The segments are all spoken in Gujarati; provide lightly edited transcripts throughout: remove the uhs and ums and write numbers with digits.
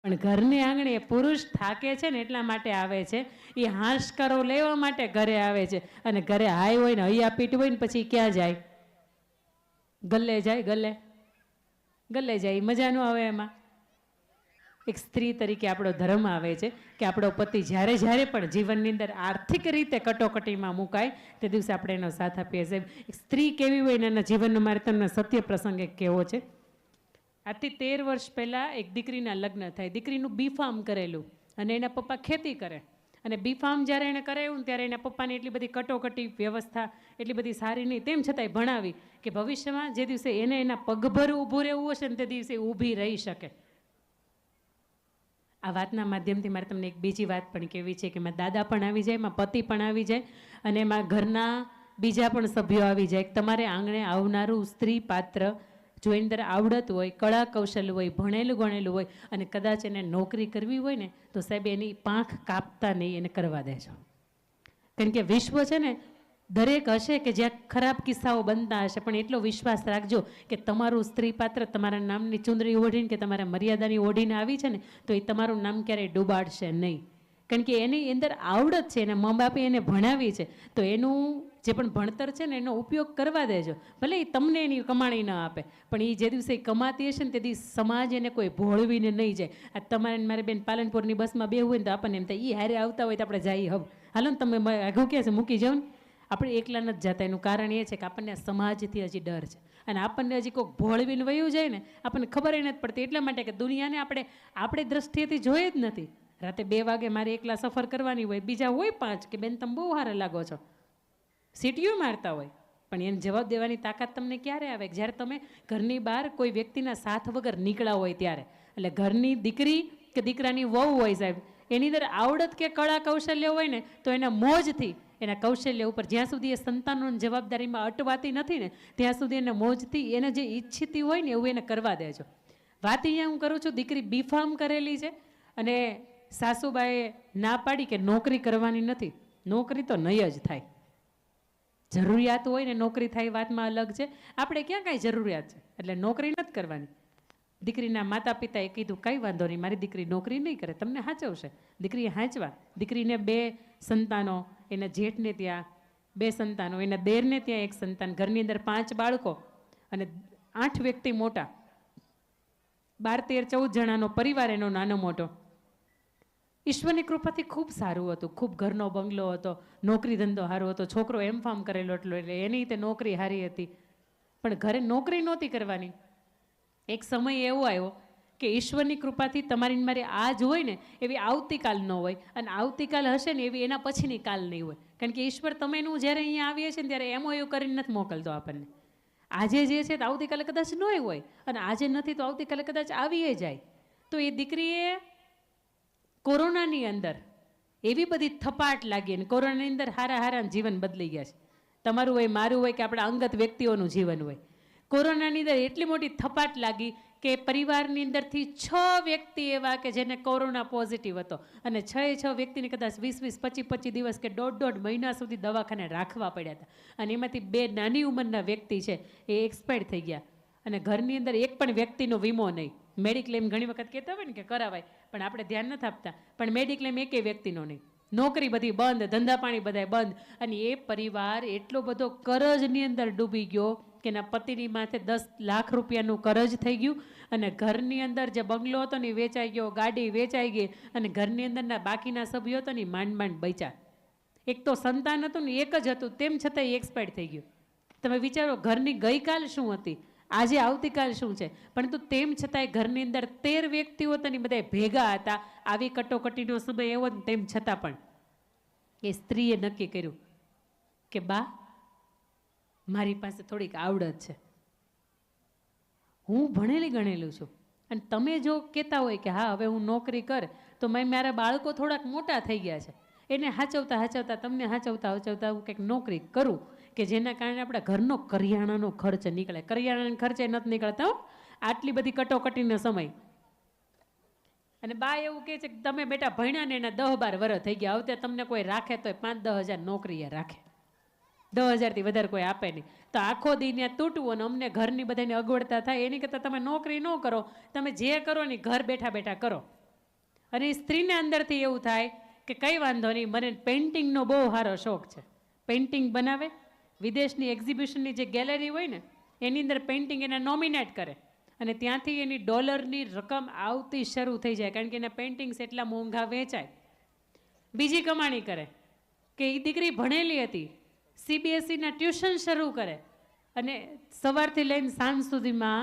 પણ ઘરની આંગણે પુરુષ થાકે છે ને એટલા માટે આવે છે, એ હાશકરો લેવા માટે ઘરે આવે છે. અને ઘરે હાય હોય ને હૈયા પીટ હોય ને પછી ક્યાં જાય? ગલ્લે જાય. ગલ્લે જાય. મજા ન આવે એમાં. એક સ્ત્રી તરીકે આપણો ધર્મ આવે છે કે આપણો પતિ જ્યારે જ્યારે પણ જીવનની અંદર આર્થિક રીતે કટોકટીમાં મુકાય તે દિવસે આપણે એનો સાથ આપીએ છીએ. એક સ્ત્રી કેવી હોય ને એના જીવનનો મારે તમને સત્ય પ્રસંગ એક કહેવો છે. આજથી 13 વર્ષ પહેલાં એક દીકરીના લગ્ન થાય. દીકરીનું B.Pharm કરેલું અને એના પપ્પા ખેતી કરે. અને B.Pharm જ્યારે એણે કરાવ્યું ને ત્યારે એના પપ્પાની એટલી બધી કટોકટી વ્યવસ્થા એટલી બધી સારી નહીં, તેમ છતાંય ભણાવી કે ભવિષ્યમાં જે દિવસે એને એના પગભર ઊભું રહેવું હશે ને તે દિવસે ઊભી રહી શકે. આ વાતના માધ્યમથી મારે તમને એક બીજી વાત પણ કહેવી છે કે એમાં દાદા પણ આવી જાય, એમાં પતિ પણ આવી જાય અને એમાં ઘરના બીજા પણ સભ્યો આવી જાય. તમારે આંગણે આવનારું સ્ત્રી પાત્ર જો એની અંદર આવડત હોય, કળા કૌશલ્ય હોય, ભણેલું ગણેલું હોય અને કદાચ એને નોકરી કરવી હોય ને તો સાહેબ એની પાંખ કાપતા નહીં, એને કરવા દેજો. કારણ કે વિશ્વ છે ને દરેક હશે કે જ્યાં ખરાબ કિસ્સાઓ બનતા હશે, પણ એટલો વિશ્વાસ રાખજો કે તમારું સ્ત્રી પાત્ર તમારા નામની ચુંદડી ઓઢીને કે તમારા મર્યાદાની ઓઢીને આવી છે ને તો એ તમારું નામ ક્યારેય ડૂબાડશે નહીં. કારણ કે એની અંદર આવડત છે, એના મા બાપે એને ભણાવી છે, તો એનું જે પણ ભણતર છે ને એનો ઉપયોગ કરવા દેજો. ભલે એ તમને એની કમાણી ન આપે, પણ એ જે દિવસે કમાતી હશે ને તે દિવસે સમાજ એને કોઈ ભોળવીને નહીં જાય. આ તમારે મારી બેન પાલનપુરની બસમાં બેહવું હોય ને તો આપણને એમ થાય એ હારે આવતા હોય તો આપણે જઈએ. હવે હાલો ને તમે આઘું ક્યાં છે મૂકી જાઓ ને. આપણે એકલા નથી જતા. એનું કારણ એ છે કે આપણને સમાજથી હજી ડર છે અને આપણને હજી કોઈક ભોળવીને વયું જાય ને આપણને ખબર નથી પડતી. એટલા માટે કે દુનિયાને આપણી દ્રષ્ટિએથી જોઈએ જ નથી. રાતે 2 વાગે મારે એકલા સફર કરવાની હોય, બીજા હોય 5 કે બેન તમે બહુ સારા લાગો છો, સીટીઓ મારતા હોય, પણ એને જવાબ દેવાની તાકાત તમને ક્યારે આવે? જ્યારે તમે ઘરની બહાર કોઈ વ્યક્તિના સાથ વગર નીકળ્યા હોય ત્યારે. એટલે ઘરની દીકરી કે દીકરાની વહુ હોય સાહેબ, એની અંદર આવડત કે કળા કૌશલ્ય હોય ને તો એના મોજથી એના કૌશલ્ય ઉપર જ્યાં સુધી એ સંતાનોની જવાબદારીમાં અટવાતી નથી ને ત્યાં સુધી એને મોજથી એને જે ઈચ્છતી હોય ને એવું એને કરવા દેજો. વાત અહીંયા હું કરું છું, દીકરી B.Pharm કરેલી છે અને સાસુબાએ ના પાડી કે નોકરી કરવાની નથી. નોકરી તો નહીં જ થાય. જરૂરિયાત હોય ને નોકરી થાય વાતમાં અલગ છે. આપણે ક્યાં કાંઈ જરૂરિયાત છે એટલે નોકરી નથી કરવાની. દીકરીના માતા પિતાએ કીધું કંઈ વાંધો નહીં, મારી દીકરી નોકરી નહીં કરે, તમને હાચવશે. દીકરીએ હાંચવા. દીકરીને 2 સંતાનો, એના જેઠને ત્યાં 2 સંતાનો, એના દેરને ત્યાં 1 સંતાન, ઘરની અંદર 5 બાળકો અને 8 વ્યક્તિ મોટા, 12, 13, 14 જણાનો પરિવાર એનો નાનો મોટો. ઈશ્વરની કૃપાથી ખૂબ સારું હતું. ખૂબ ઘરનો બંગલો હતો, નોકરી ધંધો સારો હતો, છોકરો M.Pharm કરેલો એટલો એટલે એની તે નોકરી સારી હતી. પણ ઘરે નોકરી નહોતી કરવાની. એક સમય એવો આવ્યો કે ઈશ્વરની કૃપાથી તમારી મારી આજ હોય ને એવી આવતીકાલ ન હોય અને આવતીકાલ હશે ને એવી એના પછીની કાલ નહીં હોય. કારણ કે ઈશ્વર તમેનું જ્યારે અહીંયા આવીએ છીએ ને ત્યારે MOU કરીને નથી મોકલતો આપણને. આજે જે છે તો આવતીકાલે કદાચ ન હોય અને આજે નથી તો આવતીકાલે કદાચ આવીએ જાય. તો એ દીકરીએ કોરોનાની અંદર એવી બધી થપાટ લાગી અને કોરોનાની અંદર હારા જીવન બદલી ગયા છે. તમારું હોય, મારું હોય કે આપણા અંગત વ્યક્તિઓનું જીવન હોય. કોરોનાની અંદર એટલી મોટી થપાટ લાગી કે પરિવારની અંદરથી 6 વ્યક્તિ એવા કે જેને કોરોના પોઝિટિવ હતો અને 6 વ્યક્તિને કદાચ 20, 25 દિવસ કે 1.5 મહિના સુધી દવાખાને રાખવા પડ્યા હતા. અને એમાંથી 2 નાની ઉંમરના વ્યક્તિ છે એ એક્સપાયર થઈ ગયા. અને ઘરની અંદર એક પણ વ્યક્તિનો વીમો નહીં. મેડિક્લેમ ઘણી વખત કહેતા હોય ને કે કરાવાય, પણ આપણે ધ્યાન નથી આપતા. પણ મેડિક્લેમ એકેય વ્યક્તિનો નહીં. નોકરી બધી બંધ, ધંધા પાણી બધાય બંધ. અને એ પરિવાર એટલો બધો કરજની અંદર ડૂબી ગયો કે એના પતિની માથે 10 લાખ રૂપિયાનું કરજ થઈ ગયું અને ઘરની અંદર જે બંગલો હતો ને વેચાઈ ગયો, ગાડી વેચાઈ ગઈ અને ઘરની અંદરના બાકીના સભ્યો હતો ને માંડ બચ્યા. એક તો સંતાન હતું ને એક જ હતું, તેમ છતાં એ એક્સપાયર થઈ ગયું. તમે વિચારો ઘરની ગઈકાલ શું હતી, આજે આવતીકાલ શું છે. પરંતુ તેમ છતાંય ઘરની અંદર 13 વ્યક્તિઓ હતા ને બધા ભેગા હતા. આવી કટોકટીનો સમય એવો ને તેમ છતાં પણ એ સ્ત્રીએ નક્કી કર્યું કે બા મારી પાસે થોડીક આવડત છે, હું ભણેલી ગણેલું છું અને તમે જો કહેતા હોય કે હા હવે હું નોકરી કર તો મારા બાળકો થોડાક મોટા થઈ ગયા છે, એને હાચવતા તમને હાચવતા હું કંઈક નોકરી કરું કે જેના કારણે આપણા ઘરનો કરિયાણાનો ખર્ચ નીકળે. કરિયાણાના ખર્ચે નથી નીકળતા આટલી બધી કટોકટીનો સમય. અને બા એવું કહે છે કે તમે બેટા ભણ્યા ને એના 10-12 વર્ષ થઈ ગયા, હવે તમને કોઈ રાખે તો 5-10 હજાર નોકરીએ રાખે, 10 હજારથી વધારે કોઈ આપે નહીં. તો આખો દી ત્યાં તૂટવું અને અમને ઘરની બધાને અગવડતા થાય એની કરતાં તમે નોકરી ન કરો, તમે જે કરો ને ઘર બેઠા કરો. અને સ્ત્રીને અંદરથી એવું થાય કે કંઈ વાંધો નહીં, મને પેઇન્ટિંગનો બહુ સારો શોખ છે. પેઇન્ટિંગ બનાવે, વિદેશની એક્ઝિબિશનની જે ગેલેરી હોય ને એની અંદર પેઇન્ટિંગ એને નોમિનેટ કરે અને ત્યાંથી એની ડોલરની રકમ આવતી શરૂ થઈ જાય, કારણ કે એના પેઇન્ટિંગ્સ એટલા મોંઘા વેચાય. બીજી કમાણી કરે કે એ દીકરી ભણેલી હતી, CBSEના ટ્યુશન શરૂ કરે અને સવારથી લઈને સાંજ સુધીમાં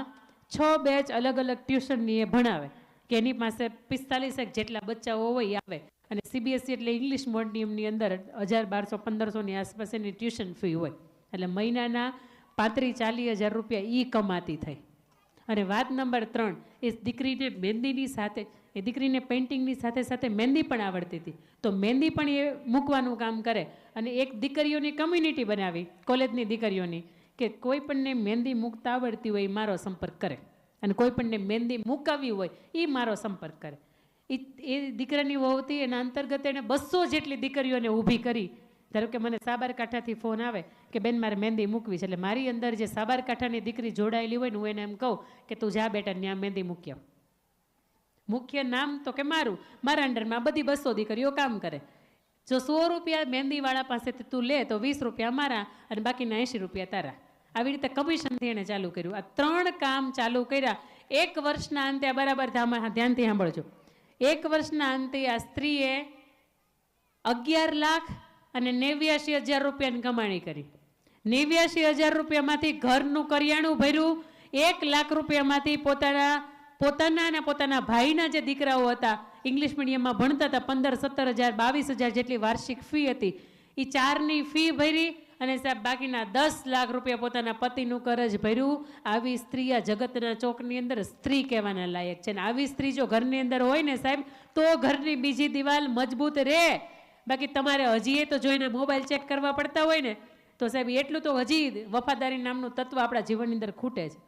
6 બેચ અલગ અલગ ટ્યુશનની એ ભણાવે કે એની પાસે 45 જેટલા બચ્ચાઓ હોય આવે. અને CBSE એટલે ઇંગ્લિશ મીડિયમની અંદર 1000-1200-1500ની આસપાસ એની ટ્યુશન ફી હોય, એટલે મહિનાના 35-40 હજાર રૂપિયા એ કમાતી થઈ. અને વાત નંબર 3, એ દીકરીને મહેંદીની સાથે, એ દીકરીને પેઇન્ટિંગની સાથે સાથે મહેંદી પણ આવડતી હતી, તો મહેંદી પણ એ મૂકવાનું કામ કરે. અને એક દીકરીઓની કમ્યુનિટી બનાવી, કોલેજની દીકરીઓની, કે કોઈ પણને મહેંદી મૂકતા આવડતી હોય એ મારો સંપર્ક કરે, અને કોઈ પણને મહેંદી મૂકાવી હોય એ મારો સંપર્ક કરે. એ દીકરાની વહુથી એના અંતર્ગત એણે 200 જેટલી દીકરીઓને ઊભી કરી. ધારો કે મને સાબરકાંઠાથી ફોન આવે કે બેન મારે મહેંદી મૂકવી છે, એટલે મારી અંદર જે સાબરકાંઠાની દીકરી જોડાયેલી હોય ને હું એને એમ કહું કે તું જા બેટા ત્યાં મહેંદી મૂક્યો. મુખ્ય નામ તો કે મારા અંડરમાં બધી 200 દીકરીઓ કામ કરે. જો 100 રૂપિયા મહેંદીવાળા પાસેથી તું લે તો 20 રૂપિયા મારા અને બાકીના 80 રૂપિયા તારા. આવી રીતે કમિશનથી એને ચાલુ કર્યું. આ 3 કામ ચાલુ કર્યા. 1 વર્ષના અંતે, બરાબર ધ્યાનથી સાંભળજો, 1 વર્ષના અંતે આ સ્ત્રીએ 11,89,000 રૂપિયાની કમાણી કરી. 89,000 રૂપિયામાંથી ઘરનું કરિયાણું ભર્યું. 1 લાખ રૂપિયામાંથી પોતાના અને પોતાના ભાઈના જે દીકરાઓ હતા, ઇંગ્લિશ મીડિયમમાં ભણતા હતા, 15-17 હજાર 22,000 જેટલી વાર્ષિક ફી હતી, એ 4ની ફી ભરી અને સાહેબ બાકીના 10 લાખ રૂપિયા પોતાના પતિનું કરજ ભર્યું. આવી સ્ત્રી આ જગતના ચોકની અંદર સ્ત્રી કહેવાના લાયક છે. ને આવી સ્ત્રી જો ઘરની અંદર હોય ને સાહેબ, તો ઘરની બીજી દિવાલ મજબૂત રહે. બાકી તમારે હજી તો જોઈને મોબાઈલ ચેક કરવા પડતા હોય ને તો સાહેબ એટલું તો હજી વફાદારી નામનું તત્વ આપણા જીવનની અંદર ખૂટે છે.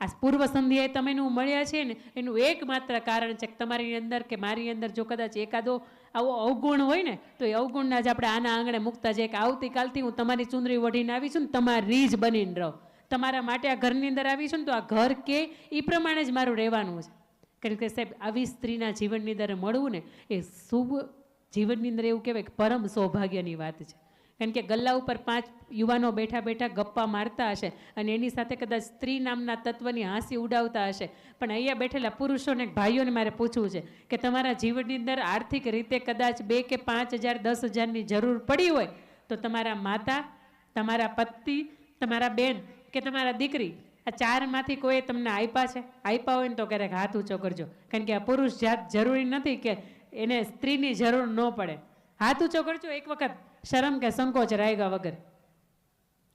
આ પૂર્વ સંધ્યાએ તમે મળ્યા છે ને એનું એકમાત્ર કારણ છે કે તમારી અંદર કે મારી અંદર જો કદાચ એકાદો આવો અવગુણ હોય ને તો એ અવગુણના જ આપણે આના આંગણે મૂકતા જાય કે આવતીકાલથી હું તમારી ચુંદરી વઢીને આવી છું ને તમારી જ બનીને રહો, તમારા માટે આ ઘરની અંદર આવી છું ને તો આ ઘર કે એ પ્રમાણે જ મારું રહેવાનું છે. કારણ કે સાહેબ આવી સ્ત્રીના જીવનની અંદર મળવું ને એ શુભ જીવનની અંદર એવું કહેવાય કે પરમ સૌભાગ્યની વાત છે. કારણ કે ગલ્લા ઉપર 5 યુવાનો બેઠા બેઠા ગપ્પા મારતા હશે અને એની સાથે કદાચ સ્ત્રી નામના તત્વની હાંસી ઉડાવતા હશે, પણ અહીંયા બેઠેલા પુરુષોને ભાઈઓને મારે પૂછવું છે કે તમારા જીવનની અંદર આર્થિક રીતે કદાચ 2 કે 5 હજાર 10 હજારની જરૂર પડી હોય તો તમારા માતા, તમારા પતિ, તમારા બેન કે તમારા દીકરી, આ 4માંથી કોઈ તમને આપ્યા છે? આપ્યા હોય ને તો ક્યારેક હાથ ઊંચો કરજો. કારણ કે આ પુરુષ જાત જરૂરી નથી કે એને સ્ત્રીની જરૂર ન પડે. હાથ ઊંચો કરજો એક વખત, શરમ કે સંકોચ રાયગા વગર.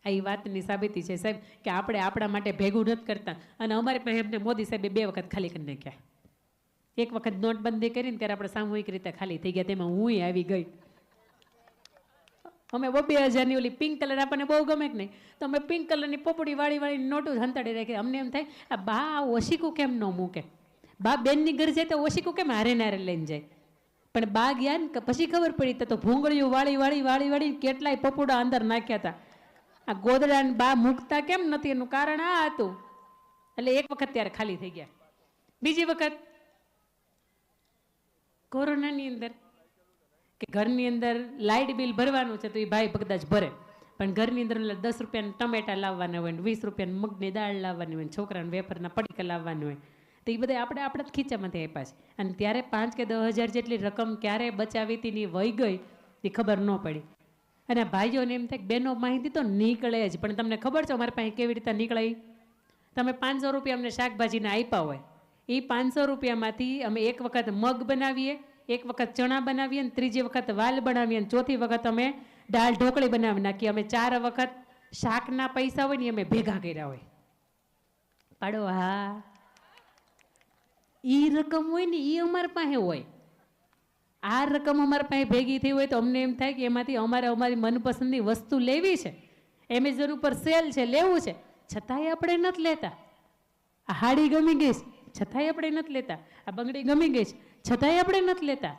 આ એ વાતની સાબિતી છે સાહેબ કે આપણે આપણા માટે ભેગું નથી કરતા. અને અમારી પાસે એમને મોદી સાહેબે 2 વખત ખાલી કરી નાખ્યા. એક વખત નોટબંધી કરીને ત્યારે આપણે સામૂહિક રીતે ખાલી થઈ ગયા, તેમાં હું આવી ગઈ. અમે 2,000ની ઓલી પિંક કલર આપણને બહુ ગમે કે નહીં, તો અમે પિંક કલરની પોપડી વાળી નોટો હંતાડી રાખી. અમને એમ થાય આ બા ઓશીકું કેમ ન મૂકે, બા બેનની ઘર જાય તો ઓશીકું કેમ હારે નારે લઈને જાય. પણ બા ગયા ને પછી ખબર પડી તો ભૂંગળીઓ વાળી કેટલાય પપોડા અંદર નાખ્યા હતા. આ ગોદડાને બા મૂકતા કેમ નથી એનું કારણ આ હતું. એટલે એક વખત ત્યારે ખાલી થઈ ગયા. બીજી વખત કોરોનાની અંદર કે ઘરની અંદર લાઇટ બિલ ભરવાનું છે તો એ ભાઈ કદાચ ભરે, પણ ઘરની અંદર 10 રૂપિયાના ટમેટા લાવવાના હોય ને 20 રૂપિયાની મગની દાળ લાવવાની હોય ને છોકરાને વેફરના પડીકા લાવવાની હોય, તો એ બધા આપણે આપણા જ ખીચામાંથી આપ્યા છે. અને ત્યારે 5 કે 10 હજાર જેટલી રકમ ક્યારે બચાવી હતી ની વહી ગઈ એ ખબર ન પડી. અને ભાઈઓને એમ થાય કે બેનો માહિતી તો નીકળે જ, પણ તમને ખબર છે અમારી પાસે કેવી રીતે નીકળે? તમે 500 રૂપિયા અમને શાકભાજીને આપ્યા હોય, એ 500 રૂપિયામાંથી અમે એક વખત મગ બનાવીએ, એક વખત ચણા બનાવીએ, ને ત્રીજી વખત વાલ બનાવીએ, ને ચોથી વખત અમે દાળ ઢોકળી બનાવી નાખીએ. અમે 4 વખત શાકના પૈસા હોય ને અમે ભેગા કર્યા હોય. પાડો હા, એ રકમ હોય ને એ અમારી પાસે હોય. આ રકમ અમારી પાસે ભેગી થઈ હોય તો અમને એમ થાય કે એમાંથી અમારી મનપસંદની વસ્તુ લેવી છે, એમેઝોન ઉપર સેલ છે, લેવું છે, છતાંય આપણે નથી લેતા. આ હાડી ગમી ગઈ છતાંય આપણે નથી લેતા. આ બંગડી ગમી ગઈ છતાંય આપણે નથી લેતા.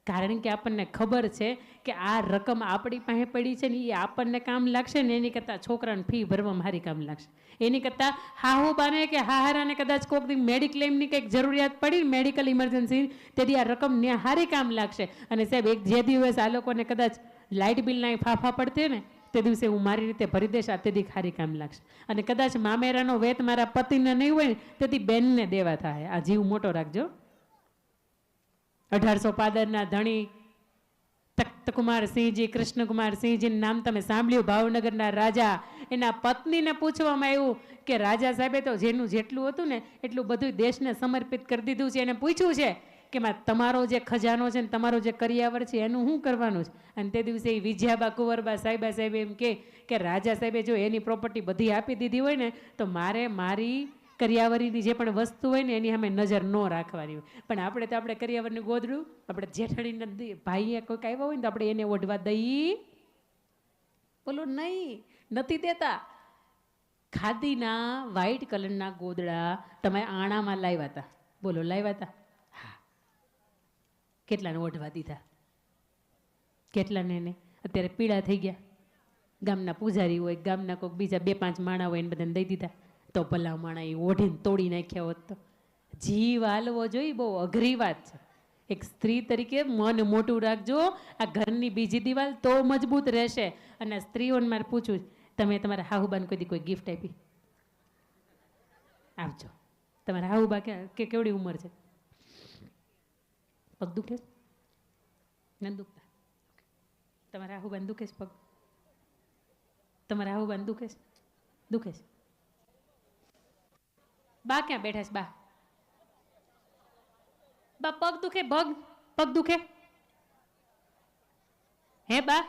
કારણ કે આપણને ખબર છે કે આ રકમ આપણી પાસે પડી છે ને એ આપણને કામ લાગશે ને એની કરતાં છોકરાને ફી ભરવામાં હારી કામ લાગશે. એની કરતાં હાહુ બાને કે હાહારાને કદાચ કોઈક દી મેડિક્લેમની કંઈક જરૂરિયાત પડી મેડિકલ ઇમરજન્સી તેથી આ રકમ ને હારી કામ લાગશે. અને સાહેબ એક જે દિવસ આ લોકોને કદાચ લાઇટ બિલના ફાફા પડતે ને તે દિવસે હું મારી રીતે ભરી દઈશ, આ તેથી હારી કામ લાગશે. અને કદાચ મામેરાનો વેત મારા પતિને નહીં હોય ને તેથી બેનને દેવા થાય. આ જીવ મોટો રાખજો. 1800 પાદરના ધણી તખ્તકુમારસિંહજી, કૃષ્ણકુમારસિંહજીનું નામ તમે સાંભળ્યું. ભાવનગરના રાજા, એના પત્નીને પૂછવામાં આવ્યું કે રાજા સાહેબે તો જેનું જેટલું હતું ને એટલું બધું દેશને સમર્પિત કરી દીધું છે. એને પૂછ્યું છે કે તમારો જે ખજાનો છે ને તમારો જે કરિયાવર છે એનું શું કરવાનું છે? અને તે દિવસે એ વિજયાબા કુંવરબા સાહેબ એમ કે રાજા સાહેબે જો એની પ્રોપર્ટી બધી આપી દીધી હોય ને તો મારે મારી કરિયાવરીની જે પણ વસ્તુ હોય ને એની સામે નજર ન રાખવાની હોય. પણ આપણે તો આપણે કરિયાવરનું ગોદડું આપણે જેઠાણીને ભાઈએ કોઈક આવ્યા હોય ને તો આપણે એને ઓઢવા દઈ બોલો નહીં, નથી દેતા. ખાદીના વ્હાઈટ કલરના ગોદડા તમે આણામાં લાવ્યા હતા, બોલો લાવ્યા હતા? હા. કેટલાને ઓઢવા દીધા? કેટલાને ને અત્યારે પીળા થઈ ગયા. ગામના પૂજારી હોય, ગામના કોઈક બીજા 2-5 માણા હોય એને બધાને દઈ દીધા. તો ભલા માણા એ ઓઢીને તોડી નાખ્યા હોત તો. જીવ હાલવો જોઈએ, બહુ અઘરી વાત છે. એક સ્ત્રી તરીકે મન મોટું રાખજો. આ ઘરની બીજી દિવાલ તો મજબૂત રહેશે. અને સ્ત્રીઓને મારે પૂછવું, તમે તમારા હાહુબાને કોઈ ગિફ્ટ આપી? આપજો. તમારા હાહુબા કે કેવડી ઉંમર છે? પગ દુખે? ન દુખતા? તમારા હાહુબાને દુખે છે પગ? તમારા હાહુબાને દુખે છે? દુખે છે? બા ક્યાં બેઠા છે? બા બા પગ દુખે? પગ દુખે હે બા?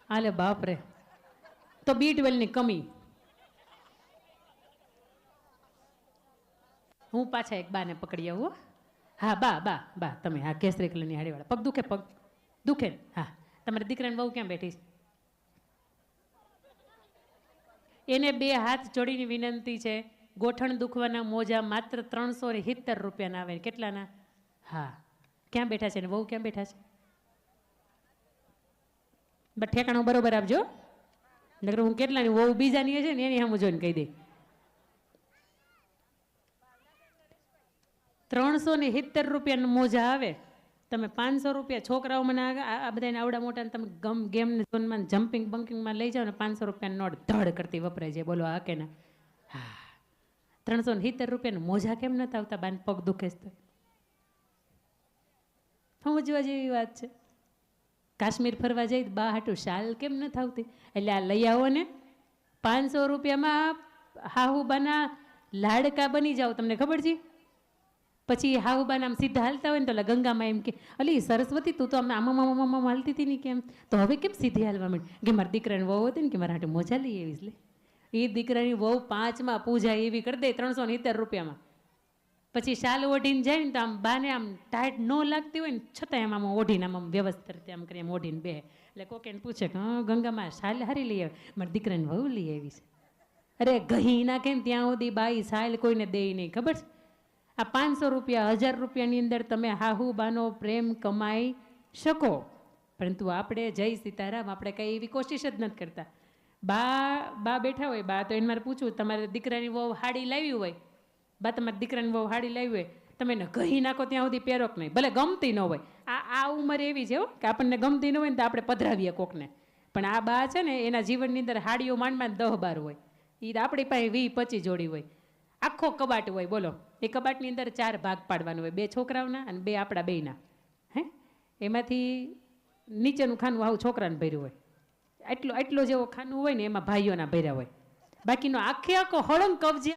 હાલે બાપ રે, તો B12 ની કમી. હું પાછા એક બાને પકડી આવું. હા બા તમે હા કેસરી કલરની હાડીવાળા. પગ દુખે? પગ દુખે? હા. તમારી દીકરાની વહુ ક્યાં બેઠી છે? એને 2 હાથ જોડીની વિનંતી છે. ગોઠણ દુખવાના મોજા માત્ર 370 રૂપિયાના આવે. કેટલાના? હા. ક્યાં બેઠા છે? ને વહુ ક્યાં બેઠા છે? બસ ઠેકાણું બરોબર આપજો. નકર હું કેટલાની વહુ બીજાની છે ને એની સામે જોઈને કહી દે. 370 રૂપિયાના મોજા આવે. તમે 500 રૂપિયા છોકરાઓ મને આ બધાને આવડા મોટા તમે ગેમને ઝોનમાં જમ્પિંગ બંકિંગમાં લઈ જાઓ ને 500 રૂપિયાની નોટ ધડ કરતી વપરાય છે. બોલો આ કે ના? હા. 370 રૂપિયાના મોજા કેમ નથી આવતા? બાન પગ દુખે તો સમજવા જેવી વાત છે. કાશ્મીર ફરવા જઈ બા હાટું શાલ કેમ નથી આવતી? એટલે આ લઈ આવો ને. 500 રૂપિયામાં હાહુબાના લાડકા બની જાઓ. તમને ખબર છે? પછી હાહુબાના આમ સીધા હાલતા હોય ને તો ગંગામાં એમ કે અલી સરસ્વતી તું તો આમ હાલતી હતી ને કેમ તો હવે કેમ સીધી હાલવા માંડી? કે મારા દીકરાની વહુ હતી ને કે મારા હાટે મોજા લઈ આવીશ. લે એ દીકરાની વહુ 5માં પૂજા એવી કરી દે 370 રૂપિયામાં. પછી શાલ ઓઢીને જાય ને તો આમ બાને આમ ટાઈટ ન લાગતી હોય ને છતાં આમ ઓઢીને આમ વ્યવસ્થિત રીતે આમ કરી આમ ઓઢીને બે. એટલે કોક એને પૂછે કે હા ગંગામાં શાલ હારી લઈ આવે? મારી દીકરાની વહુ લઈ આવી છે. અરે ગહી નાખે ને ત્યાં સુધી બાઈ શાલ કોઈને દે નહીં. ખબર છે? આ 500 રૂપિયા 1000 રૂપિયાની અંદર તમે હાહુબાનો પ્રેમ કમાઈ શકો. પરંતુ આપણે જય સીતારામ આપણે કંઈ એવી કોશિશ જ નથી કરતા. બા બેઠા હોય, બા તો એને મારે પૂછવું તમારે દીકરાની વહુ હાડી લાવી હોય, બા તમારી દીકરાની વહુ હાડી લાવી હોય તમે એને કહી નાખો ત્યાં સુધી પહેરોક નહીં. ભલે ગમતી ન હોય. આ ઉંમર એવી છે કે આપણને ગમતી ન હોય ને તો આપણે પધરાવીએ કોકને. પણ આ બા છે ને એના જીવનની અંદર હાડીઓ માંડમાં 10-12 હોય. એ આપણી પાસે 20-25 જોડી હોય. આખો કબાટ હોય. બોલો એ કબાટની અંદર 4 ભાગ પાડવાનું હોય, 2 છોકરાઓના અને 2 આપણા બેયના. હે એમાંથી નીચેનું ખાનું આવું છોકરાને ભર્યું હોય. એટલો જેવો ખાનું હોય ને એમાં ભાઈઓના ભર્યા હોય. બાકીનો આખો હળંગ કબજે